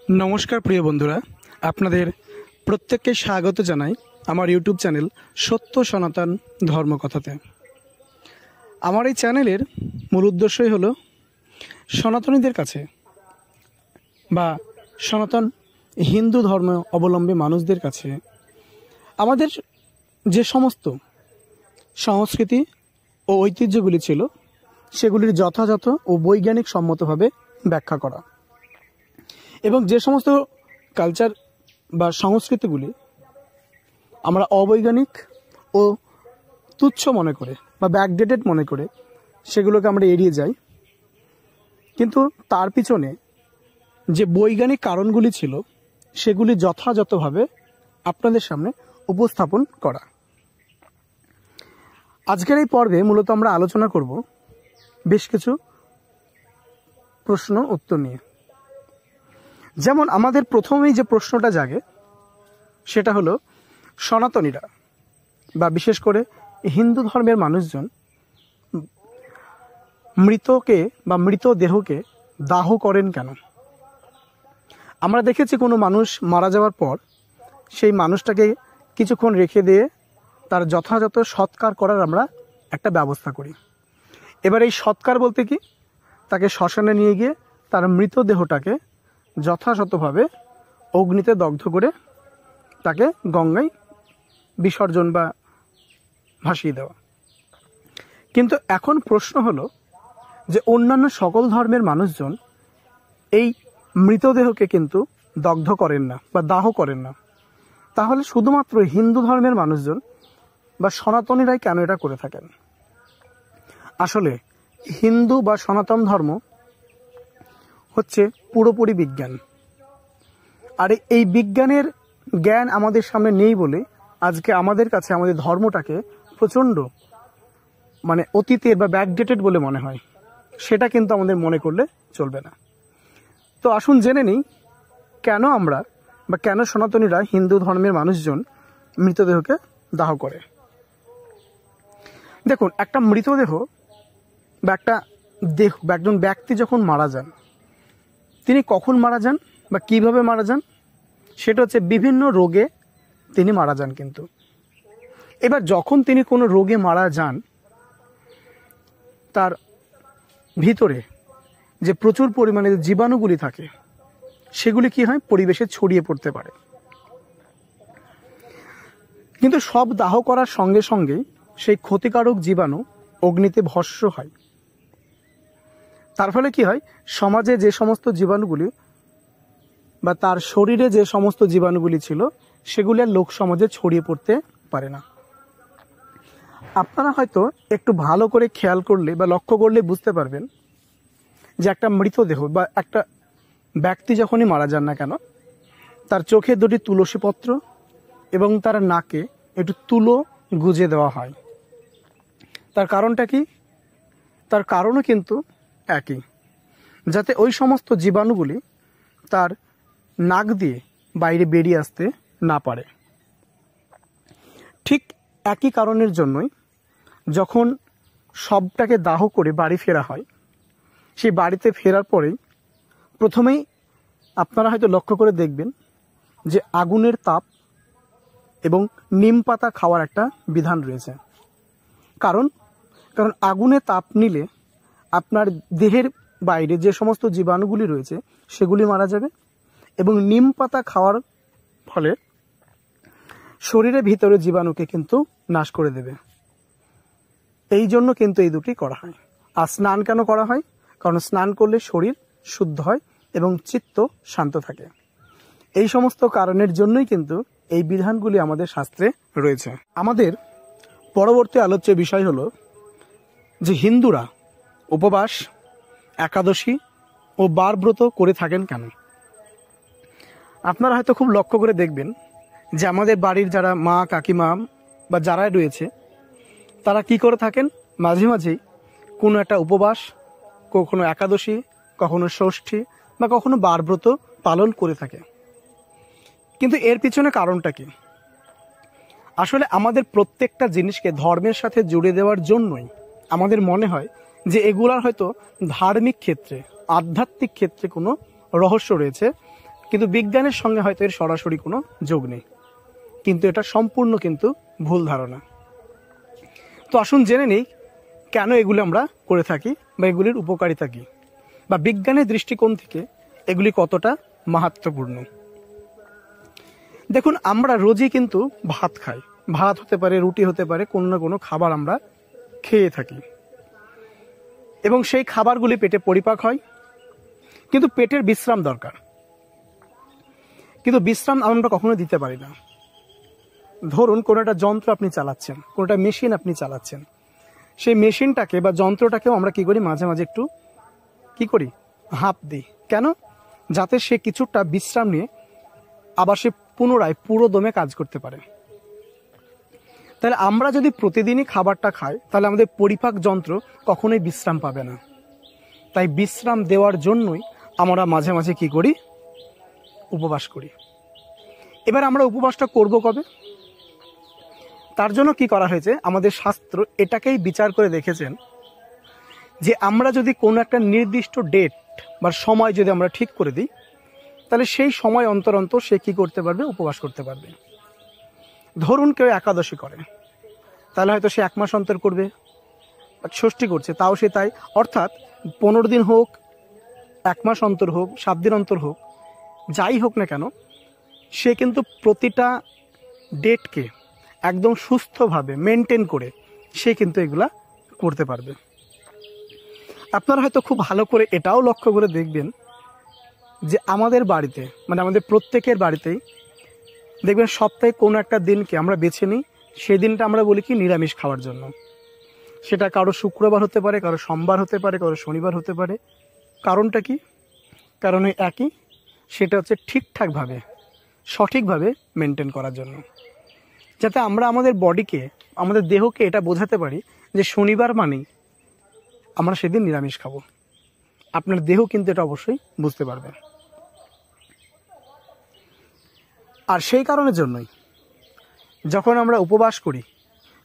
नमस्कार प्रिय बंधुरा आपनादेर प्रत्येकके स्वागत जानाई आमार यूट्यूब चैनल सत्य सनातन धर्मकथाते। आमार এই চ্যানেলের মূল উদ্দেশ্যই হলো সনাতনীদের কাছে বা সনাতন হিন্দু ধর্ম অবলম্বী মানুষদের কাছে আমাদের যে সমস্ত সংস্কৃতি ও ঐতিহ্যগুলি ছিল সেগুলির যথাযথ ও বৈজ্ঞানিক সম্মতভাবে ব্যাখ্যা করা এবং যে সমস্ত কালচার বা সংস্কৃতিগুলি আমরা অবৈজ্ঞানিক ও তুচ্ছ মনে করে বা ব্যাকডেটেড মনে করে সেগুলোকে আমরা এড়িয়ে যাই, কিন্তু তার পিছনে যে বৈজ্ঞানিক কারণগুলি ছিল সেগুলি যথাযথভাবে আপনাদের সামনে উপস্থাপন করা। আজকের এই পর্বে মূলত আমরা আলোচনা করব বেশ কিছু প্রশ্ন উত্তর নিয়ে। যেমন আমাদের প্রথমেই যে প্রশ্নটা জাগে সেটা হলো সনাতনীরা বা বিশেষ করে হিন্দু ধর্মের মানুষজন মৃতকে বা মৃতদেহকে দাহ করেন কেন? আমরা দেখেছি কোনো মানুষ মারা যাওয়ার পর সেই মানুষটাকে কিছুক্ষণ রেখে দিয়ে তার যথাযথ সৎকার করার আমরা একটা ব্যবস্থা করি। এবার এই সৎকার বলতে কি, তাকে শ্মশানে নিয়ে গিয়ে তার মৃতদেহটাকে যথাযথভাবে অগ্নিতে দগ্ধ করে তাকে গঙ্গায় বিসর্জন বা ভাসিয়ে দেওয়া। কিন্তু এখন প্রশ্ন হলো যে অন্যান্য সকল ধর্মের মানুষজন এই মৃতদেহকে কিন্তু দগ্ধ করেন না বা দাহ করেন না, তাহলে শুধুমাত্র হিন্দু ধর্মের মানুষজন বা সনাতনীরাই কেন এটা করে থাকেন? আসলে হিন্দু বা সনাতন ধর্ম হচ্ছে পুরোপুরি বিজ্ঞান, আর এই বিজ্ঞানের জ্ঞান আমাদের সামনে নেই বলে আজকে আমাদের কাছে আমাদের ধর্মটাকে প্রচণ্ড অতীতের বা ব্যাকডেটেড বলে মনে হয়। সেটা কিন্তু আমাদের মনে করলে চলবে না। তো আসুন জেনে নিই কেন আমরা বা কেন সনাতনীরা হিন্দু ধর্মের মানুষজন মৃতদেহকে দাহ করে। দেখুন, একটা মৃতদেহ বা একটা দেহ বা একজন ব্যক্তি যখন মারা যান, তিনি কখন মারা যান বা কিভাবে মারা যান সেটা হচ্ছে বিভিন্ন রোগে তিনি মারা যান। কিন্তু এবার যখন তিনি কোনো রোগে মারা যান, তার ভিতরে যে প্রচুর পরিমাণে জীবাণুগুলি থাকে সেগুলি কি হয়, পরিবেশে ছড়িয়ে পড়তে পারে। কিন্তু সব দাহ করার সঙ্গে সঙ্গেই সেই ক্ষতিকারক জীবাণু অগ্নিতে ভস্ম হয়। তার ফলে কি হয়, সমাজে যে সমস্ত জীবাণুগুলি বা তার শরীরে যে সমস্ত জীবাণুগুলি ছিল সেগুলি আর লোক সমাজে ছড়িয়ে পড়তে পারে না। আপনারা হয়তো একটু ভালো করে খেয়াল করলে বা লক্ষ্য করলে বুঝতে পারবেন যে একটা মৃতদেহ বা একটা ব্যক্তি যখনই মারা যান না কেন, তার চোখে দুটি তুলসী পত্র এবং তার নাকে একটু তুলো গুজে দেওয়া হয়। তার কারণটা কি? তার কারণও কিন্তু একই, যাতে ওই সমস্ত জীবাণুগুলি তার নাক দিয়ে বাইরে বেরিয়ে আসতে না পারে। ঠিক একই কারণের জন্যই যখন সবটাকে দাহ করে বাড়ি ফেরা হয়, সেই বাড়িতে ফেরার পরেই প্রথমেই আপনারা হয়তো লক্ষ্য করে দেখবেন যে আগুনের তাপ এবং নিম পাতা খাওয়ার একটা বিধান রয়েছে। কারণ আগুনে তাপ নিলে আপনার দেহের বাইরে যে সমস্ত জীবাণুগুলি রয়েছে সেগুলি মারা যাবে এবং নিম পাতা খাওয়ার ফলে শরীরের ভিতরে জীবাণুকে কিন্তু নাশ করে দেবে। এই জন্য কিন্তু এই দুটি করা হয়। আর স্নান কেন করা হয়? কারণ স্নান করলে শরীর শুদ্ধ হয় এবং চিত্ত শান্ত থাকে। এই সমস্ত কারণের জন্যই কিন্তু এই বিধানগুলি আমাদের শাস্ত্রে রয়েছে। আমাদের পরবর্তী আলোচ্য বিষয় হলো যে হিন্দুরা উপবাস, একাদশী ও বারব্রত করে থাকেন কেন? আপনারা হয়তো খুব লক্ষ্য করে দেখবেন যে আমাদের বাড়ির যারা মা, কাকিমা বা যারাই রয়েছে তারা কি করে থাকেন, মাঝে মাঝেই কোনো একটা উপবাস, কখনো একাদশী, কখনো ষষ্ঠী বা কখনো বারব্রত পালন করে থাকে। কিন্তু এর পিছনে কারণটা কি? আসলে আমাদের প্রত্যেকটা জিনিসকে ধর্মের সাথে জুড়ে দেওয়ার জন্যই আমাদের মনে হয় যে এগুলার হয়তো ধার্মিক ক্ষেত্রে, আধ্যাত্মিক ক্ষেত্রে কোনো রহস্য রয়েছে, কিন্তু বিজ্ঞানের সঙ্গে হয়তো এর সরাসরি কোনো যোগ নেই, কিন্তু এটা সম্পূর্ণ কিন্তু ভুল ধারণা। তো আসুন জেনে নেই কেন এগুলি আমরা করে থাকি বা এগুলির উপকারিতা কী, বা বিজ্ঞানের দৃষ্টিকোণ থেকে এগুলি কতটা মাহাত্ম্যপূর্ণ। দেখুন, আমরা রোজই কিন্তু ভাত খাই, ভাত হতে পারে, রুটি হতে পারে, কোনো না কোনো খাবার আমরা খেয়ে থাকি এবং সেই খাবারগুলি পেটে পরিপাক হয়, কিন্তু পেটের বিশ্রাম দরকার। কিন্তু বিশ্রাম আমরা কখনো দিতে পারি না। ধরুন কোনো একটা যন্ত্র আপনি চালাচ্ছেন, কোনো একটা মেশিন আপনি চালাচ্ছেন, সেই মেশিনটাকে বা যন্ত্রটাকেও আমরা কি করি, মাঝে মাঝে একটু কি করি, হাঁপ দিই। কেন? যাতে সে কিছুটা বিশ্রাম নিয়ে আবার সে পুনরায় পুরো দমে কাজ করতে পারে। তাহলে আমরা যদি প্রতিদিনই খাবারটা খাই, তাহলে আমাদের পরিপাক যন্ত্র কখনোই বিশ্রাম পাবে না। তাই বিশ্রাম দেওয়ার জন্যই আমরা মাঝে মাঝে কি করি, উপবাস করি। এবার আমরা উপবাসটা করব কবে? তার জন্য কি করা হয়েছে, আমাদের শাস্ত্র এটাকেই বিচার করে দেখেছেন যে আমরা যদি কোনো একটা নির্দিষ্ট ডেট বা সময় যদি আমরা ঠিক করে দিই, তাহলে সেই সময় অন্তর অন্তর সে কী করতে পারবে, উপবাস করতে পারবে। ধরুন কেউ একাদশী করে, তাহলে হয়তো সে 1 মাস অন্তর করবে। ষষ্ঠী করছে, তাও সে তাই। অর্থাৎ 15 দিন হোক, 1 মাস অন্তর হোক, 7 দিন অন্তর হোক, যাই হোক না কেন, সে কিন্তু প্রতিটা ডেটকে একদম সুস্থভাবে মেনটেন করে সে কিন্তু এগুলা করতে পারবে। আপনারা হয়তো খুব ভালো করে এটাও লক্ষ্য করে দেখবেন যে আমাদের বাড়িতে, মানে আমাদের প্রত্যেকের বাড়িতেই দেখবেন সপ্তাহে কোনো একটা দিনকে আমরা বেছে নিই, সেই দিনটা আমরা বলি কি, নিরামিষ খাওয়ার জন্য। সেটা কারো শুক্রবার হতে পারে, কারো সোমবার হতে পারে, কারো শনিবার হতে পারে। কারণটা কি? কারণ ওই একই, সেটা হচ্ছে ঠিকঠাকভাবে, সঠিকভাবে মেনটেন করার জন্য, যাতে আমরা আমাদের বডিকে, আমাদের দেহকে এটা বোঝাতে পারি যে শনিবার মানেই আমরা সেদিন নিরামিষ খাবো। আপনার দেহ কিন্তু এটা অবশ্যই বুঝতে পারবে। আর সেই কারণের জন্যই যখন আমরা উপবাস করি,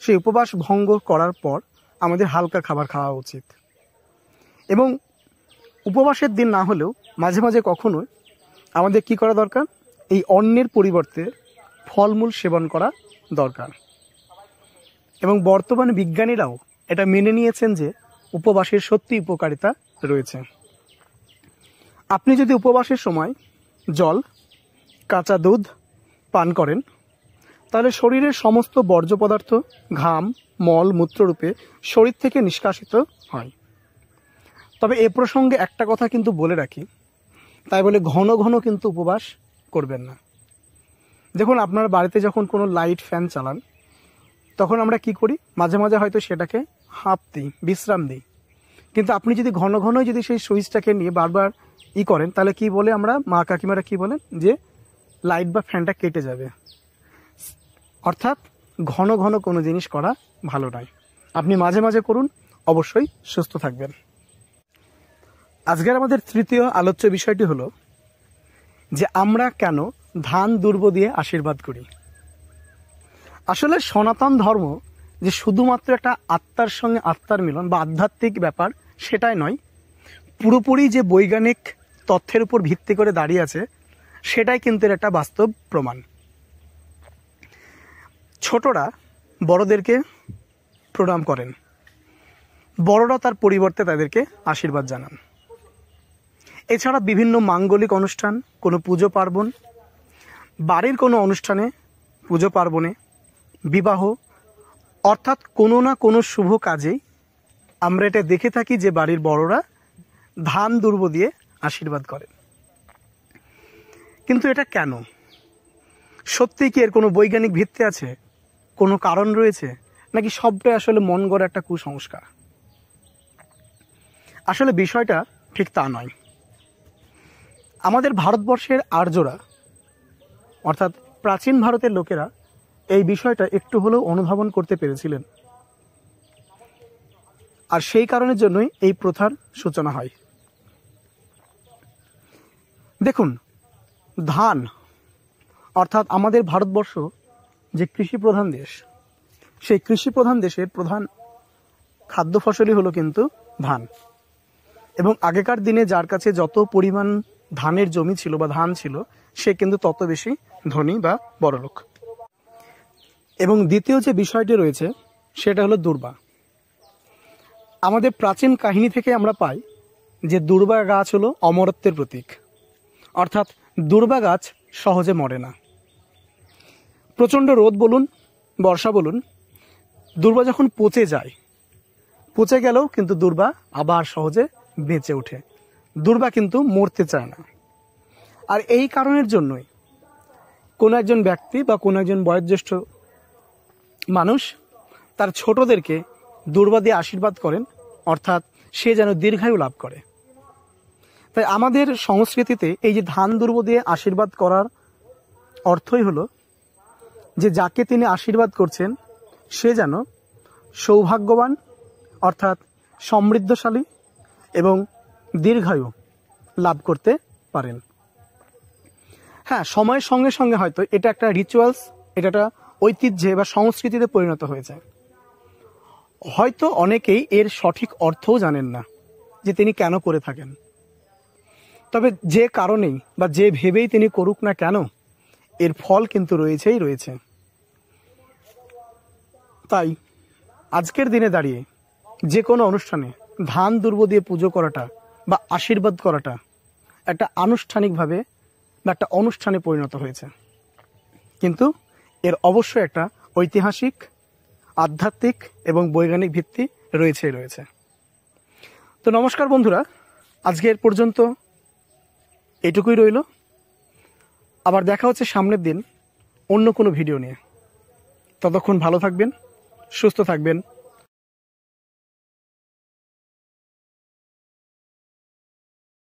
সেই উপবাস ভঙ্গ করার পর আমাদের হালকা খাবার খাওয়া উচিত। এবং উপবাসের দিন না হলেও মাঝে মাঝে কখনোই আমাদের কি করা দরকার, এই অন্নের পরিবর্তে ফলমূল সেবন করা দরকার। এবং বর্তমানে বিজ্ঞানীরাও এটা মেনে নিয়েছেন যে উপবাসের সত্যি উপকারিতা রয়েছে। আপনি যদি উপবাসের সময় জল, কাঁচা দুধ পান করেন, তাহলে শরীরের সমস্ত বর্জ্য পদার্থ, ঘাম, মল, মূত্ররূপে শরীর থেকে নিষ্কাশিত হয়। তবে এ প্রসঙ্গে একটা কথা কিন্তু বলে রাখি, তাই বলে ঘন ঘন কিন্তু উপবাস করবেন না। দেখুন, আপনার বাড়িতে যখন কোনো লাইট, ফ্যান চালান, তখন আমরা কি করি, মাঝে মাঝে হয়তো সেটাকে হাঁপ দিই, বিশ্রাম দিই। কিন্তু আপনি যদি ঘন ঘন যদি সেই সুইচটাকে নিয়ে বারবার করেন, তাহলে কি বলে, আমরা মা কাকিমারা কি বলেন, যে লাইট বা ফ্যানটা কেটে যাবে। অর্থাৎ ঘন ঘন কোনো জিনিস করা ভালো নয়। আপনি মাঝে মাঝে করুন, অবশ্যই সুস্থ থাকবেন। আজকের আমাদের তৃতীয় আলোচ্য বিষয়টি হলো যে আমরা কেন ধান দুর্ব দিয়ে আশীর্বাদ করি। আসলে সনাতন ধর্ম যে শুধুমাত্র একটা আত্মার সঙ্গে আত্মার মিলন বা আধ্যাত্মিক ব্যাপার, সেটাই নয়, পুরোপুরি যে বৈজ্ঞানিক তথ্যের উপর ভিত্তি করে দাঁড়িয়ে আছে, সেটাই কিন্তু এর একটা বাস্তব প্রমাণ। ছোটরা বড়দেরকে প্রণাম করেন, বড়রা তার পরিবর্তে তাদেরকে আশীর্বাদ জানান। এছাড়া বিভিন্ন মাঙ্গলিক অনুষ্ঠান, কোনো পুজো পার্বণ, বাড়ির কোনো অনুষ্ঠানে, পুজো পার্বণে, বিবাহ, অর্থাৎ কোনো না কোনো শুভ কাজেই আমরা এটা দেখে থাকি যে বাড়ির বড়রা ধান দুর্ব দিয়ে আশীর্বাদ করেন। কিন্তু এটা কেন? সত্যি কি এর কোনো বৈজ্ঞানিক ভিত্তি আছে, কোনো কারণ রয়েছে, নাকি সবটাই আসলে মন গড়া একটা কুসংস্কার? আসলে বিষয়টা ঠিক তা নয়। আমাদের ভারতবর্ষের আর্যরা, অর্থাৎ প্রাচীন ভারতের লোকেরা এই বিষয়টা একটু হলেও অনুধাবন করতে পেরেছিলেন, আর সেই কারণের জন্যই এই প্রথার সূচনা হয়। দেখুন, ধান, অর্থাৎ আমাদের ভারতবর্ষ যে কৃষি প্রধান দেশ, সেই কৃষি প্রধান দেশের প্রধান খাদ্য ফসলই হলো কিন্তু ধান। এবং আগেকার দিনে যার কাছে যত পরিমাণ ধানের জমি ছিল বা ধান ছিল, সে কিন্তু তত বেশি ধনী বা বড়লোক। এবং দ্বিতীয় যে বিষয়টি রয়েছে সেটা হলো দুর্বা। আমাদের প্রাচীন কাহিনী থেকে আমরা পাই যে দুর্বা গাছ হলো অমরত্বের প্রতীক, অর্থাৎ দুর্বা গাছ সহজে মরে না। প্রচণ্ড রোদ বলুন, বর্ষা বলুন, দুর্বা যখন পচে গেলেও কিন্তু দুর্বা আবার সহজে বেঁচে ওঠে। দুর্বা কিন্তু মরতে চায় না। আর এই কারণের জন্যই কোনো একজন ব্যক্তি বা কোনো একজন বয়োজ্যেষ্ঠ মানুষ তার ছোটদেরকে দুর্বা দিয়ে আশীর্বাদ করেন, অর্থাৎ সে যেন দীর্ঘায়ু লাভ করে। তাই আমাদের সংস্কৃতিতে এই যে ধান দুর্ব দিয়ে আশীর্বাদ করার অর্থই হলো যে যাকে তিনি আশীর্বাদ করছেন সে যেন সৌভাগ্যবান, অর্থাৎ সমৃদ্ধশালী এবং দীর্ঘায়ু লাভ করতে পারেন। হ্যাঁ, সময়ের সঙ্গে সঙ্গে হয়তো এটা একটা রিচুয়ালস, এটা একটা ঐতিহ্যে বা সংস্কৃতিতে পরিণত হয়েছে। হয়তো অনেকেই এর সঠিক অর্থও জানেন না যে তিনি কেন করে থাকেন। তবে যে কারণেই বা যে ভেবেই তিনি করুক না কেন, এর ফল কিন্তু রয়েছে। তাই আজকের দিনে দাঁড়িয়ে যে কোনো অনুষ্ঠানে ধান দুর্ব দিয়ে পুজো করাটা বা আশীর্বাদ করাটা একটা আনুষ্ঠানিকভাবে বা একটা অনুষ্ঠানে পরিণত হয়েছে, কিন্তু এর অবশ্যই একটা ঐতিহাসিক, আধ্যাত্মিক এবং বৈজ্ঞানিক ভিত্তি রয়েছে। তো নমস্কার বন্ধুরা, আজকের পর্যন্ত এটুকুই রইল। আবার দেখা হচ্ছে সামনের দিন অন্য কোনো ভিডিও নিয়ে। ততক্ষণ ভালো থাকবেন, সুস্থ থাকবেন।